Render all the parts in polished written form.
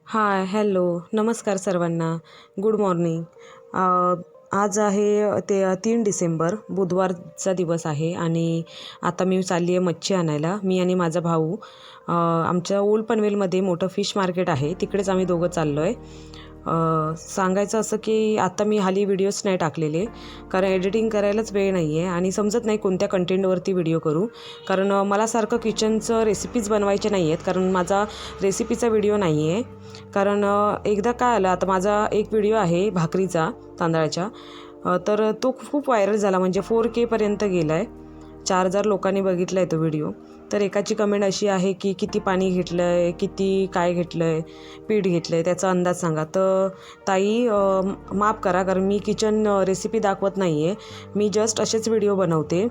हाय, hello, नमस्कार सर्वांना. Good morning. आज आहे 3 डिसेंबर, बुधवारचा दिवस आहे आणि आता मी चालली आहे मच्छी आणायला. मी आणि माझा भाऊ आमच्या ओल्ड पनवेलमध्ये मोठं फिश मार्केट आहे, तिकडेच आम्ही दोघं चाललो आहे. सांगायचं असं की आता मी हल्ली व्हिडिओज नाही टाकलेले, कारण एडिटिंग करायलाच वेळ नाही आहे आणि समजत नाही कोणत्या कंटेंटवरती व्हिडिओ करू. कारण मला सारखं किचनचं रेसिपीज बनवायचे नाही आहेत, कारण माझा रेसिपीचा व्हिडिओ नाही आहे. कारण एकदा काय आलं, आता माझा एक व्हिडिओ आहे भाकरीचा तांदळाच्या, तर तो खूप व्हायरल झाला, म्हणजे 4K पर्यंत गेला आहे. 4,000 लोकांनी बघितला आहे तो व्हिडिओ. तर एकाची कमेंट अशी आहे की किती पाणी घेतलं आहे, किती काय घेतलं आहे, पीठ घेतलं आहे, त्याचा अंदाज सांगा. तर ताई माफ करा, कारण मी किचन रेसिपी दाखवत नाही आहे, मी जस्ट असेच व्हिडिओ बनवते,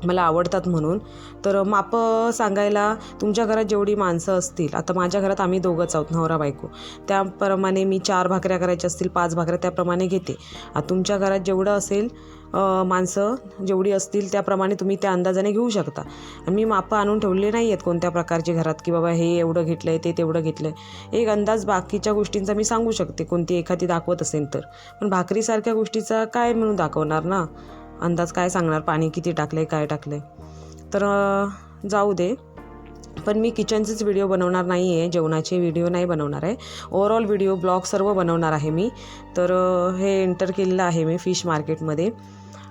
मला आवडतात म्हणून. तर मापं सांगायला तुमच्या घरात जेवढी माणसं असतील, आता माझ्या घरात आम्ही दोघंच आहोत, नवरा बायको, त्याप्रमाणे मी 4 भाकऱ्या करायच्या असतील, 5 भाकऱ्या त्याप्रमाणे घेते. आता तुमच्या घरात जेवढं असेल, माणसं जेवढी असतील त्याप्रमाणे तुम्ही त्या अंदाजाने घेऊ शकता. आणि मी मापं आणून ठेवले नाही आहेत कोणत्या प्रकारचे घरात, की बाबा हे एवढं घेतलं आहे, ते तेवढं घेतलं आहे. एक अंदाज बाकीच्या गोष्टींचा मी सांगू शकते, कोणती एखादी दाखवत असेल तर. पण भाकरीसारख्या गोष्टीचा काय म्हणून दाखवणार ना, अंदाज काय सांगणार, पाणी किती टाकलं आहे, काय टाकलं आहे. तर जाऊ दे. पण मी किचनचेच व्हिडिओ बनवणार नाही आहे, जेवणाचे व्हिडिओ नाही बनवणार आहे. ओव्हरऑल व्हिडिओ, ब्लॉग सर्व बनवणार आहे मी. तर हे एंटर केलेलं आहे मी फिश मार्केटमध्ये.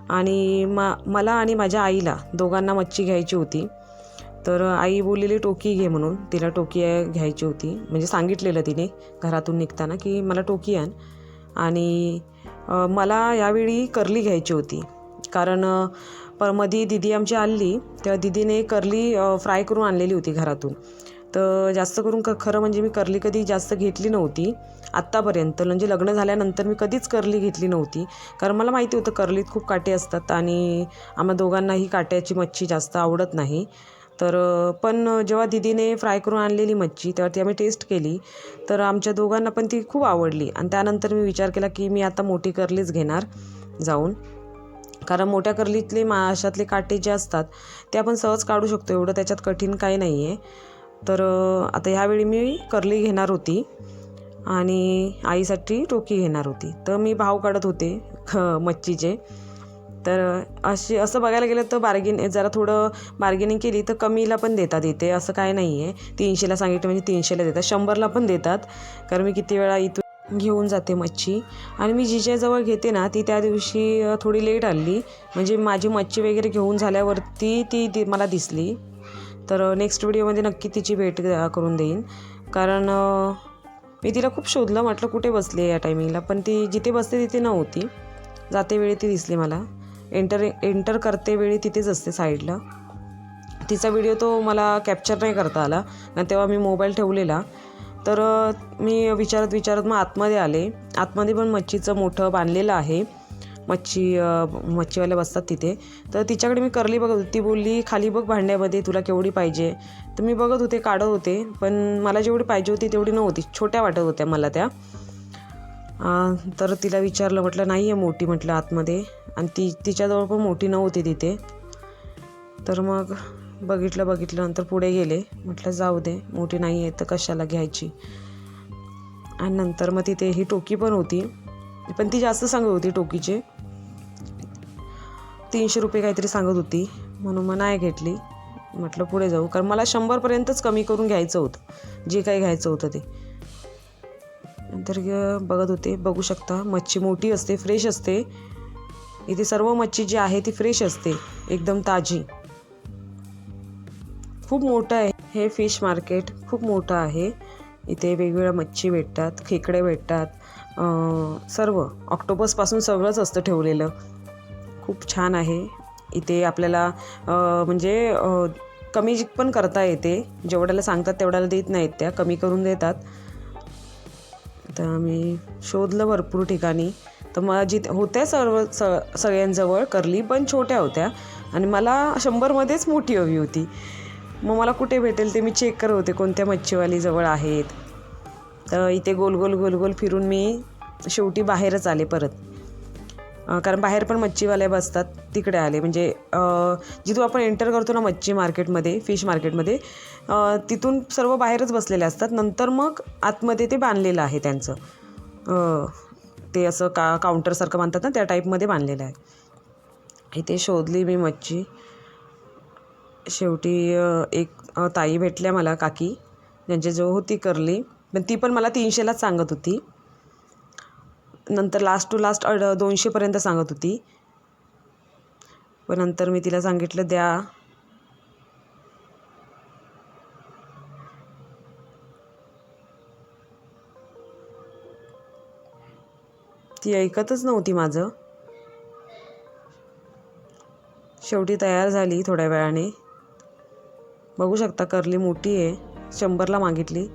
आणि मला आणि माझ्या आईला दोघांना मच्छी घ्यायची होती. तर आई बोललेली टोकी घे म्हणून, तिला टोकी घ्यायची होती, म्हणजे सांगितलेलं तिने घरातून निघताना की मला टोकी आण. आणि मला यावेळी कर्ली घ्यायची होती, कारण मध्ये दिदी आमची आली तेव्हा दिदीने कर्ली फ्राय करून आणलेली होती घरातून. तर जास्त करून खरं म्हणजे मी कर्ली कधी जास्त घेतली नव्हती आत्तापर्यंत, म्हणजे लग्न झाल्यानंतर मी कधीच कर्ली घेतली नव्हती, कारण मला माहिती होतं कर्लीत खूप काटे असतात आणि आम्हा दोघांनाही काट्याची मच्छी जास्त आवडत नाही. तर पण जेव्हा दिदीने फ्राय करून आणलेली मच्छी तेव्हा ती आम्ही टेस्ट केली, तर आमच्या दोघांना पण ती खूप आवडली. आणि त्यानंतर मी विचार केला की मी आता मोठी कर्लीच घेणार जाऊन, कारण मोठ्या कर्लीतले माशातले काटे जे असतात ते आपण सहज काढू शकतो, एवढं त्याच्यात कठीण काही नाही आहे. तर आता ह्यावेळी मी कर्ली घेणार होती आणि आईसाठी टोकी घेणार होती. तर मी भाव काढत होते मच्छीचे. तर असं बघायला गेलं तर जरा थोडं बार्गेनिंग केली तर कमीला पण देतात इथे, असं काय नाही आहे. 300ला सांगितलं म्हणजे 300ला देतात, 100ला पण देतात, कारण मी किती वेळा इथून घेऊन जाते मच्छी. आणि मी जिच्याजवळ घेते ना, ती त्या दिवशी थोडी लेट आली, म्हणजे माझी मच्छी वगैरे घेऊन झाल्यावरती ती मला दिसली. तर नेक्स्ट व्हिडिओमध्ये नक्की तिची भेट करून देईन, कारण मी तिला खूप शोधलं, म्हटलं कुठे बसली आहे या टायमिंगला, पण ती जिथे बसते तिथे नव्हती. जाते वेळी ती दिसली मला, एंटर करते वेळी तिथेच असते साईडला. तिचा व्हिडिओ तो मला कॅप्चर नाही करता आला, कारण तेव्हा मी मोबाईल ठेवलेला. तर मी विचारत मग आतमध्ये आले. आतमध्ये पण मच्छीचं मोठं बांधलेलं आहे, मच्छीवाले बसतात तिथे. तर तिच्याकडे मी कर्ली बघत होती, ती बोलली खाली बघ भांड्यामध्ये, तुला केवढी पाहिजे. तर मी बघत होते, काढत होते, पण मला जेवढी पाहिजे होती तेवढी नव्हती, छोट्या वाटत होत्या मला त्या. तर तिला विचारलं, म्हटलं नाही आहे मोठी, म्हटलं आतमध्ये, आणि तिच्याजवळ पण मोठी नव्हती तिथे. तर मग बघितलं नंतर पुढे गेले, म्हटलं जाऊ दे, मोठी नाही आहे तर कशाला घ्यायची. आणि नंतर मग तिथे ही टोकी पण होती, पण ती जास्त सांगत होती, टोकीचे 300 रुपये काहीतरी सांगत होती, म्हणून मग नाही घेतली. म्हटलं पुढे जाऊ, कारण मला 100पर्यंतच कमी करून घ्यायचं होतं, जे काही घ्यायचं होतं ते. नंतर बघत होते, बघू शकता मच्छी मोठी असते, फ्रेश असते. इथे सर्व मच्छी जी आहे ती फ्रेश असते, एकदम ताजी. खूप मोठं आहे हे फिश मार्केट, खूप मोठं आहे. इथे वेगवेगळ्या मच्छी भेटतात, खेकडे भेटतात, सर्व ऑक्टोपसपासून सगळंच असतं ठेवलेलं. खूप छान आहे इथे. आपल्याला म्हणजे कमी पण करता येते, जेवढ्याला सांगतात तेवढ्याला देत नाहीत, त्या कमी करून देतात. तर मी शोधलं भरपूर ठिकाणी, तर मला जिथे होत्या सगळ्यांजवळ कर्ली, पण छोट्या होत्या, आणि मला 100मध्येच मोठी हवी होती. मग मला कुठे भेटेल ते मी चेक करत होते, कोणत्या मच्छीवाली जवळ आहेत. तर इथे गोल गोल फिरून मी शेवटी बाहेरच आले परत. कारण बाहेर पण मच्छीवाले बसतात, तिकडे आले. म्हणजे जिथून आपण एंटर करतो ना मच्छी मार्केटमध्ये, फिश मार्केटमध्ये, तिथून सर्व बाहेरच बसलेले असतात. नंतर मग आतमध्ये ते बांधलेलं आहे त्यांचं, ते असं काउंटरसारखं बांधतात ना, त्या टाईपमध्ये बांधलेलं आहे. इथे शोधली मी मच्छी. शेवटी एक ताई भेटल्या मला, काकी, ज्यांच्याजवळ होती करली. पण ती पण मला 300लाच सांगत होती. नंतर लास्ट टू लास्ट 200पर्यंत सांगत होती. पण नंतर मी तिला सांगितलं द्या. ती ऐकतच नव्हती माझं. शेवटी तयार झाली थोड्या वेळाने. बघू शकता करली मोठी आहे. 100ला मागितली.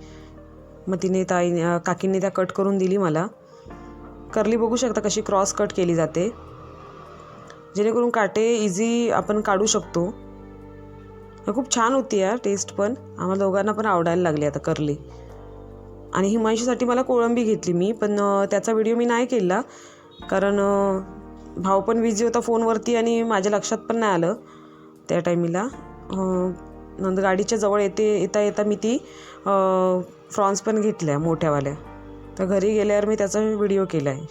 मग तिने काकींनी त्या कट करून दिली मला. करली बघू शकता कशी क्रॉस कट केली जाते, जेणेकरून काटे इझी आपण काढू शकतो. खूप छान होती यार, टेस्ट पण. आम्हाला दोघांना पण आवडायला लागली आता करली. आणि हिमांशूसाठी मला कोळंबी घेतली मी, पण त्याचा व्हिडिओ मी नाही केला, कारण भाऊ पण बिझी होता फोनवरती आणि माझ्या लक्षात पण नाही आलं त्या टायमिला. नंतर गाडीच्या जवळ येता मी ती फ्रॉन्स पण घेतल्या मोठ्यावाल्या. तर घरी गेल्यावर मी त्याचा व्हिडिओ केला आहे.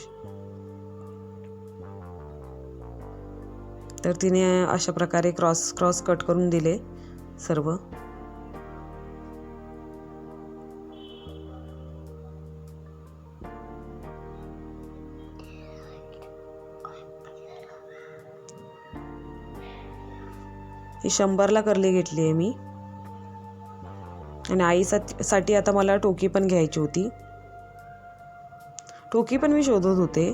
तर तिने अशा प्रकारे क्रॉस कट करून दिले सर्व. ही 100ला करली घेतली आहे मी. आणि आईसाठी आता मला टोकी पण घ्यायची होती. टोकी पण मी शोधत होते,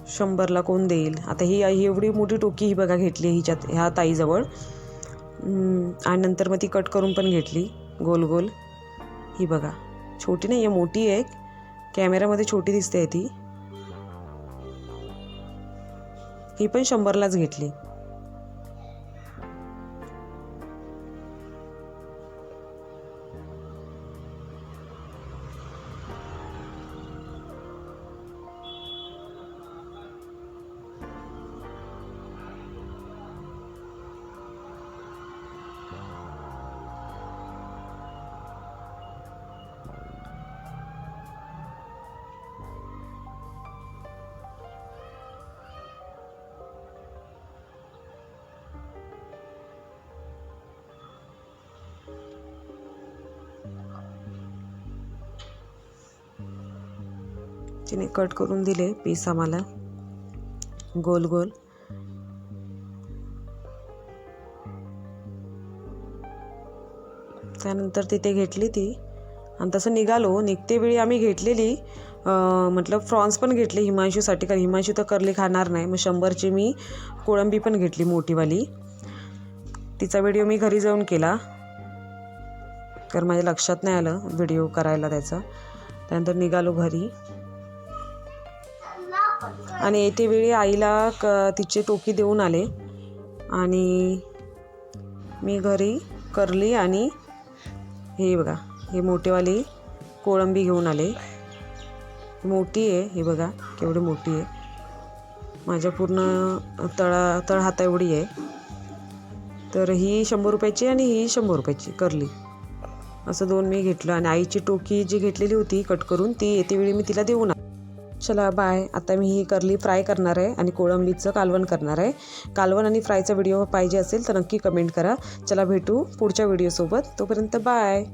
100ला कोण देईल. आता ही एवढी मोठी टोकी ही बघा घेतली ह्या ताईजवळ. आणि नंतर मग ती कट करून पण घेतली गोल गोल. ही बघा, छोटी नाही आहे, मोठी आहे. कॅमेरामध्ये छोटी दिसते ती. ही पण 100लाच घेतली. तिने कट करून दिले पीस आम्हाला गोल गोल. त्यानंतर तिथे घेतली ती आणि तसं निघालो. निघते वेळी आम्ही घेतलेली मतलब फ्रॉन्स पण घेतली हिमांशूसाठी, कारण हिमांशू तर करली खाणार नाही. मग 100ची मी कोळंबी पण घेतली मोठीवाली. तिचा व्हिडिओ मी घरी जाऊन केला, कारण माझ्या लक्षात नाही आलं व्हिडिओ करायला त्याचा. त्यानंतर निघालो घरी. आणि येते वेळी आईला तिची टोकी देऊन आले. आणि मी घरी करली आणि हे बघा, हे मोठेवाली कोळंबी घेऊन आले. मोठी आहे, हे बघा केवढी मोठी आहे. माझ्या पूर्ण तळ हाता एवढी आहे. तर ही 100 रुपयाची आणि ही 100 रुपयाची करली, असं 2 मी घेतलं. आणि आईची टोकी जी घेतलेली होती कट करून, ती येते वेळी मी तिला देऊन. चला बाय. आता मी ही करली फ्राय करणार आहे आणि कोळंबीचं कालवण करणार आहे. कालवण आणि फ्रायचा व्हिडिओ पाहिजे असेल तर नक्की कमेंट करा. चला भेटू पुढच्या व्हिडिओसोबत. तोपर्यंत बाय.